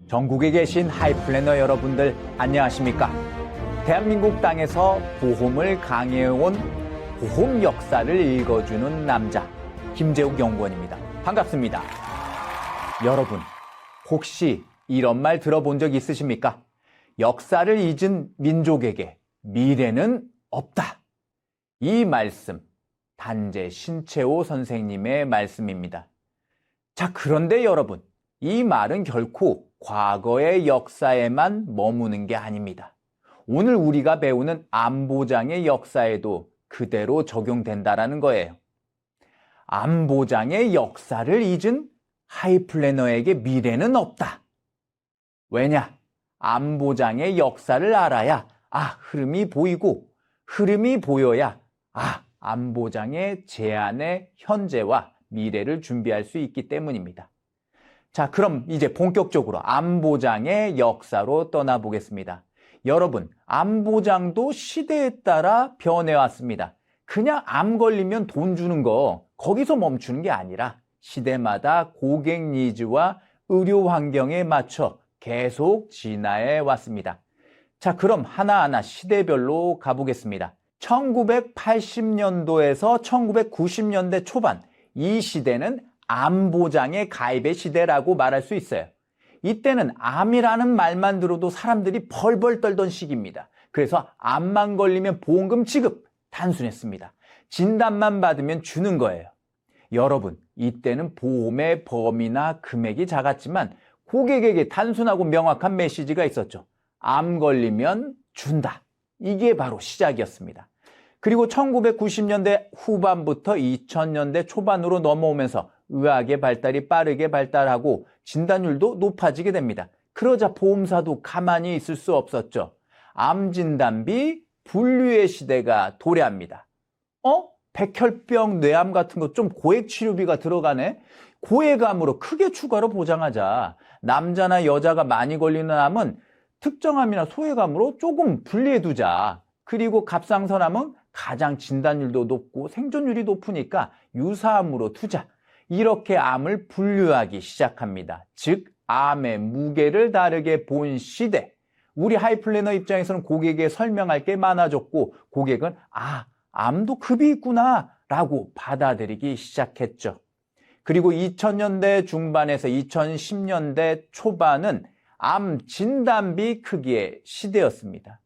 전국에 계신 하이플래너 여러분들 안녕하십니까? 대한민국 땅에서 보험을 강해온 보험 역사를 읽어주는 남자 김재욱 연구원입니다. 반갑습니다. 여러분 혹시 이런 말 들어본 적 있으십니까? 역사를 잊은 민족에게 미래는 없다. 이 말씀 단재 신채호 선생님의 말씀입니다. 자, 그런데 여러분, 이 말은 결코 과거의 역사에만 머무는 게 아닙니다. 오늘 우리가 배우는 안보장의 역사에도 그대로 적용된다라는 거예요. 안보장의 역사를 잊은 하이플래너에게 미래는 없다. 왜냐? 안보장의 역사를 알아야 흐름이 보이고, 흐름이 보여야 안보장의 제안의 현재와 미래를 준비할 수 있기 때문입니다. 자, 그럼 이제 본격적으로 안보장의 역사로 떠나보겠습니다. 여러분, 안보장도 시대에 따라 변해왔습니다. 그냥 암 걸리면 돈 주는 거 거기서 멈추는 게 아니라 시대마다 고객 니즈와 의료 환경에 맞춰 계속 진화해 왔습니다. 자, 그럼 하나하나 시대별로 가보겠습니다. 1980년도에서 1990년대 초반, 이 시대는 암보장의 가입의 시대라고 말할 수 있어요. 이때는 암이라는 말만 들어도 사람들이 벌벌 떨던 시기입니다. 그래서 암만 걸리면 보험금 지급 단순했습니다. 진단만 받으면 주는 거예요. 여러분, 이때는 보험의 범위나 금액이 작았지만 고객에게 단순하고 명확한 메시지가 있었죠. 암 걸리면 준다. 이게 바로 시작이었습니다. 그리고 1990년대 후반부터 2000년대 초반으로 넘어오면서 의학의 발달이 빠르게 발달하고 진단율도 높아지게 됩니다. 그러자 보험사도 가만히 있을 수 없었죠. 암 진단비 분류의 시대가 도래합니다. 백혈병, 뇌암 같은 거 좀 고액 치료비가 들어가네? 고액암으로 크게 추가로 보장하자. 남자나 여자가 많이 걸리는 암은 특정암이나 소액암으로 조금 분리해두자. 그리고 갑상선암은 가장 진단율도 높고 생존율이 높으니까 유사암으로 두자. 이렇게 암을 분류하기 시작합니다. 즉, 암의 무게를 다르게 본 시대. 우리 하이플래너 입장에서는 고객에게 설명할 게 많아졌고 고객은 암도 급이 있구나 라고 받아들이기 시작했죠. 그리고 2000년대 중반에서 2010년대 초반은 암 진단비 크기의 시대였습니다.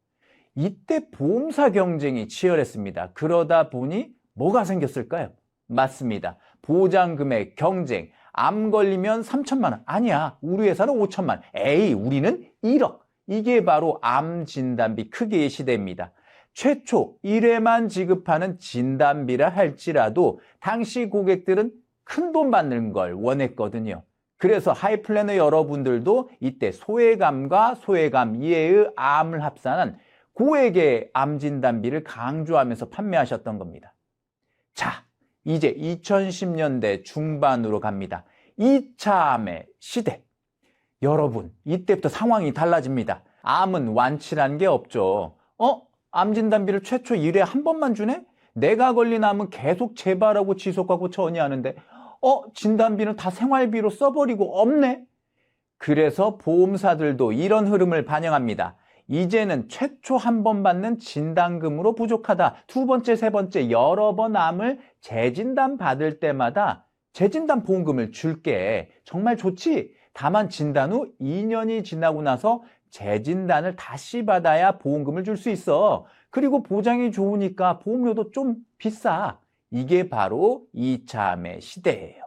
이때 보험사 경쟁이 치열했습니다. 그러다 보니 뭐가 생겼을까요? 맞습니다. 보장금액 경쟁. 암 걸리면 3천만 원. 아니야. 우리 회사는 5천만 원. 에이, 우리는 1억. 이게 바로 암 진단비 크기의 시대입니다. 최초 1회만 지급하는 진단비라 할지라도 당시 고객들은 큰 돈 받는 걸 원했거든요. 그래서 하이플래너 여러분들도 이때 소액암과 소액암 이외의 암을 합산한 고액의 암 진단비를 강조하면서 판매하셨던 겁니다. 자, 이제 2010년대 중반으로 갑니다. 2차 암의 시대. 여러분, 이때부터 상황이 달라집니다. 암은 완치란 게 없죠. 암 진단비를 최초 1회에 한 번만 주네? 내가 걸린 암은 계속 재발하고 지속하고 전이하는데 진단비는 다 생활비로 써버리고 없네? 그래서 보험사들도 이런 흐름을 반영합니다. 이제는 최초 한 번 받는 진단금으로 부족하다. 두 번째, 세 번째 여러 번 암을 재진단 받을 때마다 재진단 보험금을 줄게. 정말 좋지? 다만 진단 후 2년이 지나고 나서 재진단을 다시 받아야 보험금을 줄 수 있어. 그리고 보장이 좋으니까 보험료도 좀 비싸. 이게 바로 2차 암의 시대예요.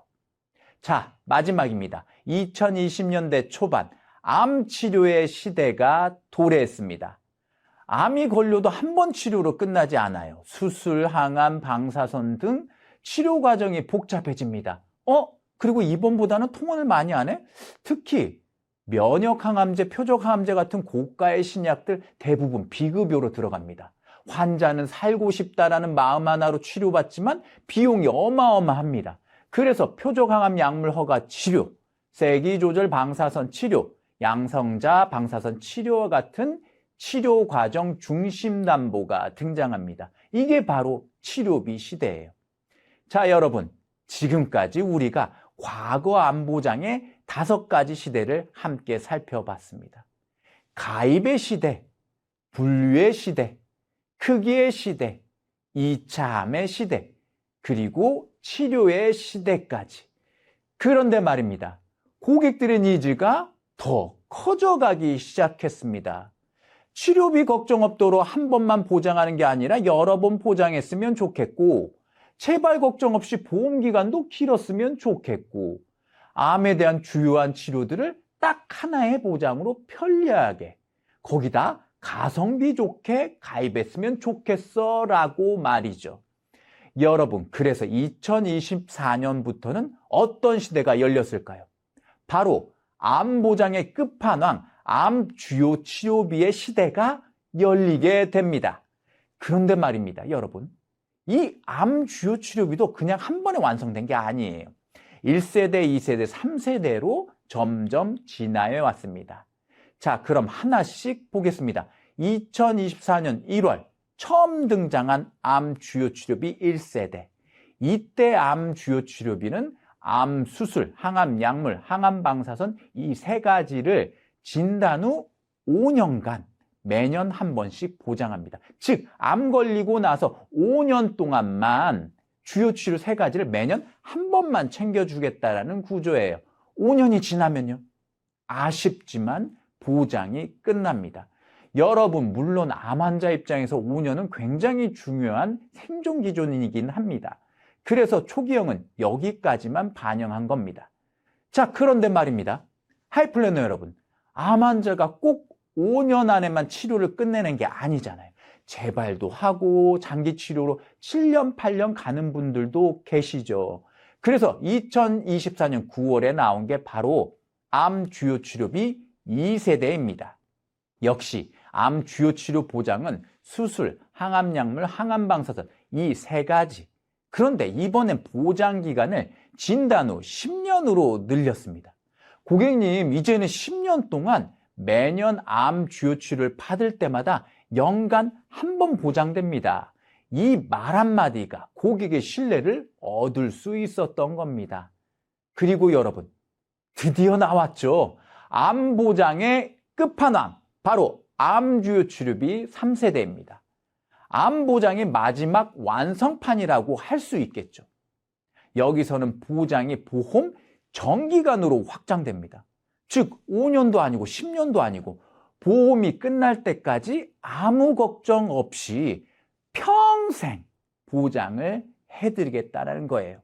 자, 마지막입니다. 2020년대 초반 암 치료의 시대가 도래했습니다. 암이 걸려도 한 번 치료로 끝나지 않아요. 수술, 항암, 방사선 등 치료 과정이 복잡해집니다. 그리고 입원보다는 통원을 많이 하네? 특히 면역항암제, 표적항암제 같은 고가의 신약들 대부분 비급여로 들어갑니다. 환자는 살고 싶다라는 마음 하나로 치료받지만 비용이 어마어마합니다. 그래서 표적항암 약물 허가 치료, 세기 조절 방사선 치료, 양성자 방사선 치료와 같은 치료 과정 중심 담보가 등장합니다. 이게 바로 치료비 시대예요. 자, 여러분, 지금까지 우리가 과거 안보장의 5가지 시대를 함께 살펴봤습니다. 가입의 시대, 분류의 시대, 크기의 시대, 2차 암의 시대, 그리고 치료의 시대까지. 그런데 말입니다. 고객들의 니즈가 더 커져가기 시작했습니다. 치료비 걱정 없도록 한 번만 보장하는 게 아니라 여러 번 보장했으면 좋겠고, 재발 걱정 없이 보험 기간도 길었으면 좋겠고, 암에 대한 주요한 치료들을 딱 하나의 보장으로 편리하게, 거기다 가성비 좋게 가입했으면 좋겠어 라고 말이죠. 여러분, 그래서 2024년부터는 어떤 시대가 열렸을까요? 바로 암 보장의 끝판왕, 암 주요 치료비의 시대가 열리게 됩니다. 그런데 말입니다, 여러분. 이 암 주요 치료비도 그냥 한 번에 완성된 게 아니에요. 1세대, 2세대, 3세대로 점점 진화해 왔습니다. 자, 그럼 하나씩 보겠습니다. 2024년 1월 처음 등장한 암 주요 치료비 1세대. 이때 암 주요 치료비는 암 수술, 항암 약물, 항암 방사선 이 3가지를 진단 후 5년간 매년 한 번씩 보장합니다. 즉, 암 걸리고 나서 5년 동안만 주요 치료 3가지를 매년 한 번만 챙겨주겠다라는 구조예요. 5년이 지나면요, 아쉽지만 보장이 끝납니다. 여러분, 물론 암 환자 입장에서 5년은 굉장히 중요한 생존 기준이긴 합니다. 그래서 초기형은 여기까지만 반영한 겁니다. 자, 그런데 말입니다. 하이플래너 여러분, 암 환자가 꼭 5년 안에만 치료를 끝내는 게 아니잖아요. 재발도 하고 장기 치료로 7년, 8년 가는 분들도 계시죠. 그래서 2024년 9월에 나온 게 바로 암 주요 치료비 2세대입니다. 역시 암 주요 치료 보장은 수술, 항암 약물, 항암 방사선 이 3가지. 그런데 이번엔 보장 기간을 진단 후 10년으로 늘렸습니다. 고객님, 이제는 10년 동안 매년 암 주요 치료를 받을 때마다 연간 한 번 보장됩니다. 이 말 한마디가 고객의 신뢰를 얻을 수 있었던 겁니다. 그리고 여러분, 드디어 나왔죠. 암 보장의 끝판왕, 바로 암 주요 치료비 3세대입니다. 암 보장의 마지막 완성판이라고 할 수 있겠죠. 여기서는 보장이 보험 정기간으로 확장됩니다. 즉 5년도 아니고 10년도 아니고 보험이 끝날 때까지 아무 걱정 없이 평생 보장을 해드리겠다는 거예요.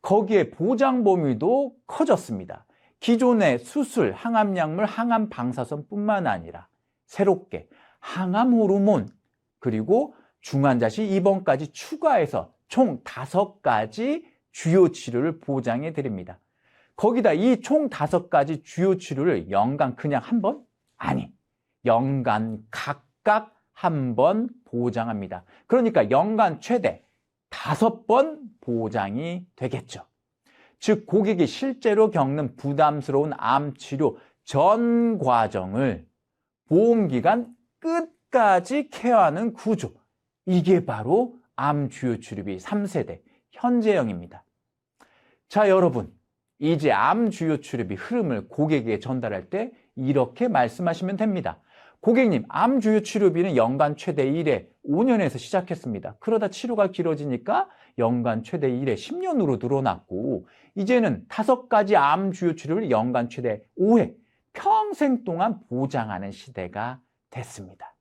거기에 보장 범위도 커졌습니다. 기존의 수술, 항암 약물, 항암 방사선뿐만 아니라 새롭게 항암 호르몬, 그리고 중환자실 입원까지 추가해서 총 5가지 주요 치료를 보장해 드립니다. 거기다 이 총 5가지 주요 치료를 연간 그냥 한 번? 아니, 연간 각각 한 번 보장합니다. 그러니까 연간 최대 5번 보장이 되겠죠. 즉, 고객이 실제로 겪는 부담스러운 암 치료 전 과정을 보험기간 끝까지 케어하는 구조. 이게 바로 암 주요 치료비 3세대 현재형입니다. 자, 여러분, 이제 암 주요 치료비 흐름을 고객에게 전달할 때 이렇게 말씀하시면 됩니다. 고객님, 암 주요 치료비는 연간 최대 1회 5년에서 시작했습니다. 그러다 치료가 길어지니까 연간 최대 1회 10년으로 늘어났고, 이제는 5가지 암 주요 치료를 연간 최대 5회 평생 동안 보장하는 시대가 됐습니다.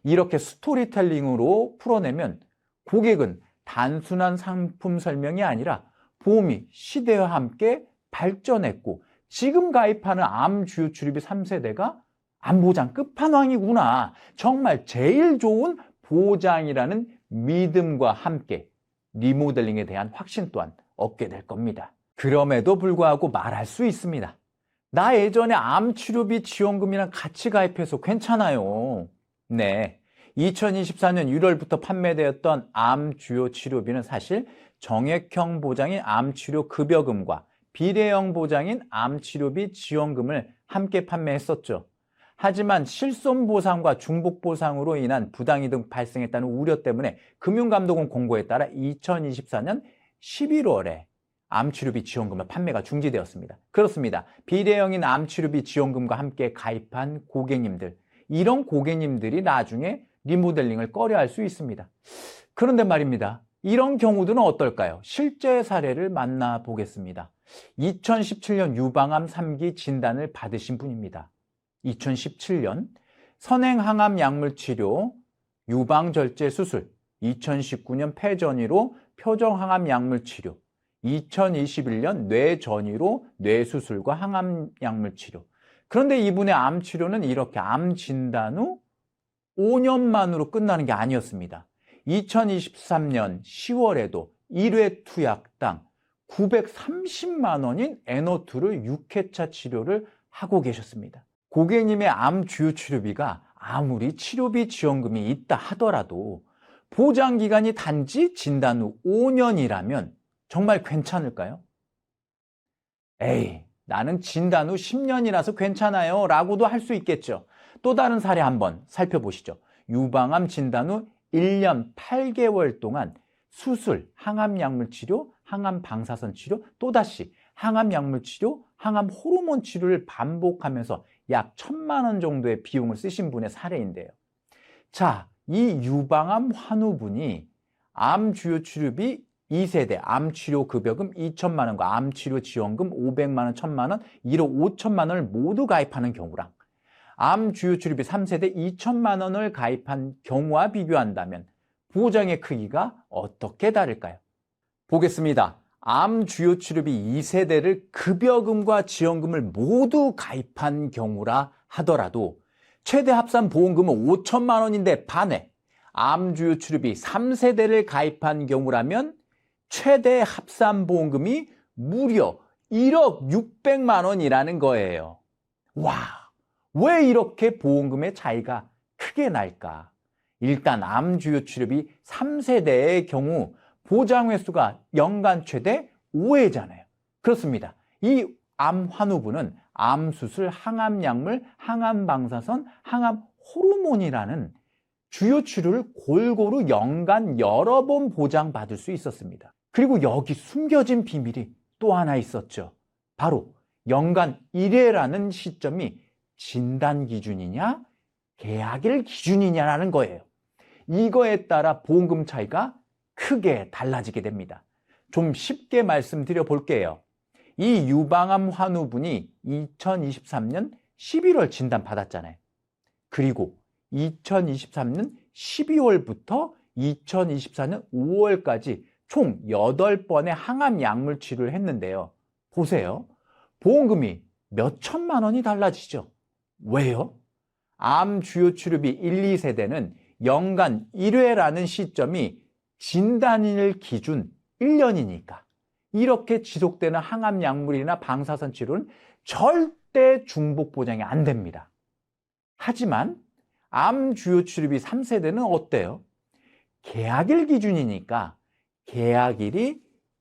이렇게 스토리텔링으로 풀어내면 고객은 단순한 상품 설명이 아니라 보험이 시대와 함께 발전했고, 지금 가입하는 암 주요 치료비 3세대가 암 보장 끝판왕이구나, 정말 제일 좋은 보장이라는 믿음과 함께 리모델링에 대한 확신 또한 얻게 될 겁니다. 그럼에도 불구하고 말할 수 있습니다. 나 예전에 암 치료비 지원금이랑 같이 가입해서 괜찮아요. 네, 2024년 1월부터 판매되었던 암 주요 치료비는 사실 정액형 보장인 암 치료 급여금과 비례형 보장인 암 치료비 지원금을 함께 판매했었죠. 하지만 실손 보상과 중복 보상으로 인한 부당이득 발생했다는 우려 때문에 금융감독원 공고에 따라 2024년 11월에 암치료비 지원금의 판매가 중지되었습니다. 그렇습니다. 비대형인 암치료비 지원금과 함께 가입한 고객님들, 이런 고객님들이 나중에 리모델링을 꺼려할 수 있습니다. 그런데 말입니다. 이런 경우들은 어떨까요? 실제 사례를 만나보겠습니다. 2017년 유방암 3기 진단을 받으신 분입니다. 2017년 선행항암 약물치료, 유방절제 수술, 2019년 폐전이로 표정항암 약물치료, 2021년 뇌전이로 뇌수술과 항암 약물치료. 그런데 이분의 암치료는 이렇게 암 진단 후 5년 만으로 끝나는 게 아니었습니다. 2023년 10월에도 1회 투약당 930만 원인 N02를 6회차 치료를 하고 계셨습니다. 고객님의 암 주요 치료비가 아무리 치료비 지원금이 있다 하더라도 보장기간이 단지 진단 후 5년이라면 정말 괜찮을까요? 에이, 나는 진단 후 10년이라서 괜찮아요 라고도 할 수 있겠죠. 또 다른 사례 한번 살펴보시죠. 유방암 진단 후 1년 8개월 동안 수술, 항암 약물 치료, 항암 방사선 치료, 또다시 항암 약물 치료, 항암 호르몬 치료를 반복하면서 약 1,000만 원 정도의 비용을 쓰신 분의 사례인데요. 자, 이 유방암 환우분이 암 주요 치료비 2세대 암치료 급여금 2천만 원과 암치료 지원금 500만 원, 1,000만 원, 1억 5천만 원을 모두 가입하는 경우랑 암 주요 치료비 3세대 2천만 원을 가입한 경우와 비교한다면 보장의 크기가 어떻게 다를까요? 보겠습니다. 암 주요 치료비 2세대를 급여금과 지원금을 모두 가입한 경우라 하더라도 최대 합산 보험금은 5천만 원인데 반해 암 주요 치료비 3세대를 가입한 경우라면 최대 합산 보험금이 무려 1억 600만 원이라는 거예요. 와, 왜 이렇게 보험금의 차이가 크게 날까? 일단 암 주요 치료비 3세대의 경우 보장 횟수가 연간 최대 5회잖아요. 그렇습니다. 이 암 환우분은 암 수술, 항암 약물, 항암 방사선, 항암 호르몬이라는 주요 치료를 골고루 연간 여러 번 보장받을 수 있었습니다. 그리고 여기 숨겨진 비밀이 또 하나 있었죠. 바로 연간 1회라는 시점이 진단 기준이냐 계약일 기준이냐라는 거예요. 이거에 따라 보험금 차이가 크게 달라지게 됩니다. 좀 쉽게 말씀드려 볼게요. 이 유방암 환우분이 2023년 11월 진단 받았잖아요. 그리고 2023년 12월부터 2024년 5월까지 총 8번의 항암 약물 치료를 했는데요. 보세요. 보험금이 몇 천만 원이 달라지죠. 왜요? 암 주요 치료비 1, 2세대는 연간 1회라는 시점이 진단일 기준 1년이니까 이렇게 지속되는 항암 약물이나 방사선 치료는 절대 중복 보장이 안 됩니다. 하지만 암 주요 치료비 3세대는 어때요? 계약일 기준이니까 계약일이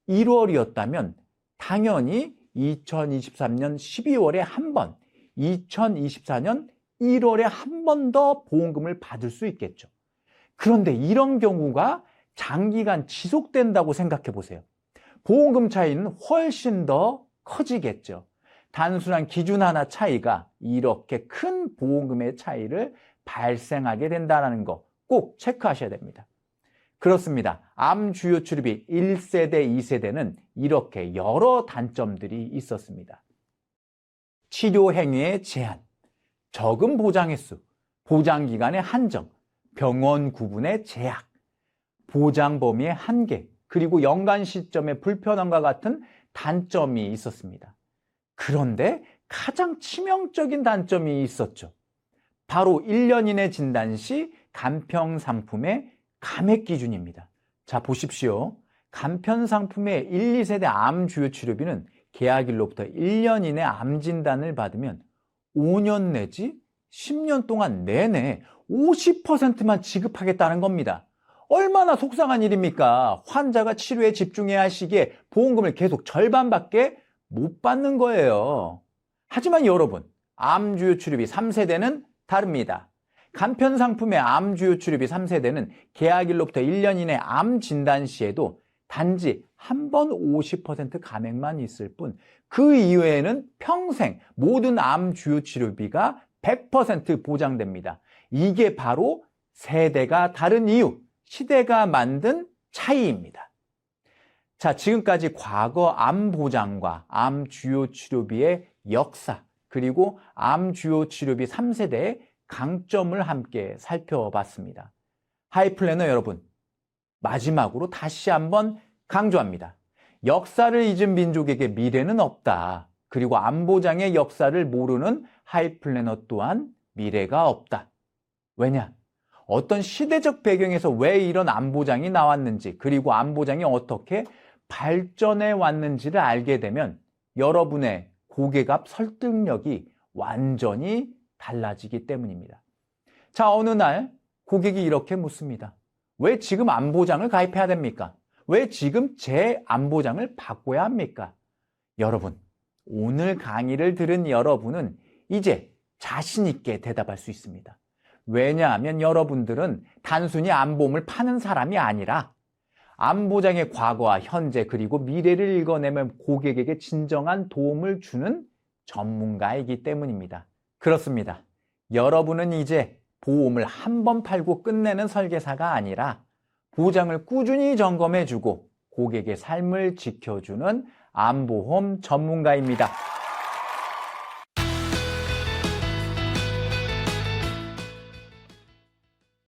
1월이었다면 당연히 2023년 12월에 한 번, 2024년 1월에 한 번 더 보험금을 받을 수 있겠죠. 그런데 이런 경우가 장기간 지속된다고 생각해 보세요. 보험금 차이는 훨씬 더 커지겠죠. 단순한 기준 하나 차이가 이렇게 큰 보험금의 차이를 발생하게 된다는 거 꼭 체크하셔야 됩니다. 그렇습니다. 암 주요 치료비 1세대, 2세대는 이렇게 여러 단점들이 있었습니다. 치료 행위의 제한, 적은 보장 횟수, 보장 기간의 한정, 병원 구분의 제약, 보장 범위의 한계, 그리고 연간 시점의 불편함과 같은 단점이 있었습니다. 그런데 가장 치명적인 단점이 있었죠. 바로 1년 이내 진단 시 간편 상품의 감액 기준입니다. 자, 보십시오. 간편 상품의 1, 2세대 암 주요 치료비는 계약일로부터 1년 이내 암 진단을 받으면 5년 내지 10년 동안 내내 50%만 지급하겠다는 겁니다. 얼마나 속상한 일입니까? 환자가 치료에 집중해야 할 시기에 보험금을 계속 절반밖에 못 받는 거예요. 하지만 여러분, 암 주요 치료비 3세대는 다릅니다. 간편 상품의 암 주요 치료비 3세대는 계약일로부터 1년 이내 암 진단 시에도 단지 한 번 50% 감액만 있을 뿐 그 이외에는 평생 모든 암 주요 치료비가 100% 보장됩니다. 이게 바로 세대가 다른 이유, 시대가 만든 차이입니다. 자, 지금까지 과거 암 보장과 암 주요 치료비의 역사, 그리고 암 주요 치료비 3세대의 강점을 함께 살펴봤습니다. 하이플래너 여러분, 마지막으로 다시 한번 강조합니다. 역사를 잊은 민족에게 미래는 없다. 그리고 암보장의 역사를 모르는 하이플래너 또한 미래가 없다. 왜냐? 어떤 시대적 배경에서 왜 이런 암보장이 나왔는지, 그리고 암보장이 어떻게 발전해 왔는지를 알게 되면 여러분의 고객 설득력이 완전히 달라지기 때문입니다. 자, 어느 날 고객이 이렇게 묻습니다. 왜 지금 암보장을 가입해야 됩니까? 왜 지금 제 암보장을 바꿔야 합니까? 여러분, 오늘 강의를 들은 여러분은 이제 자신 있게 대답할 수 있습니다. 왜냐하면 여러분들은 단순히 암보험을 파는 사람이 아니라 암보장의 과거와 현재 그리고 미래를 읽어내며 고객에게 진정한 도움을 주는 전문가이기 때문입니다. 그렇습니다. 여러분은 이제 보험을 한 번 팔고 끝내는 설계사가 아니라 보장을 꾸준히 점검해주고 고객의 삶을 지켜주는 암보험 전문가입니다.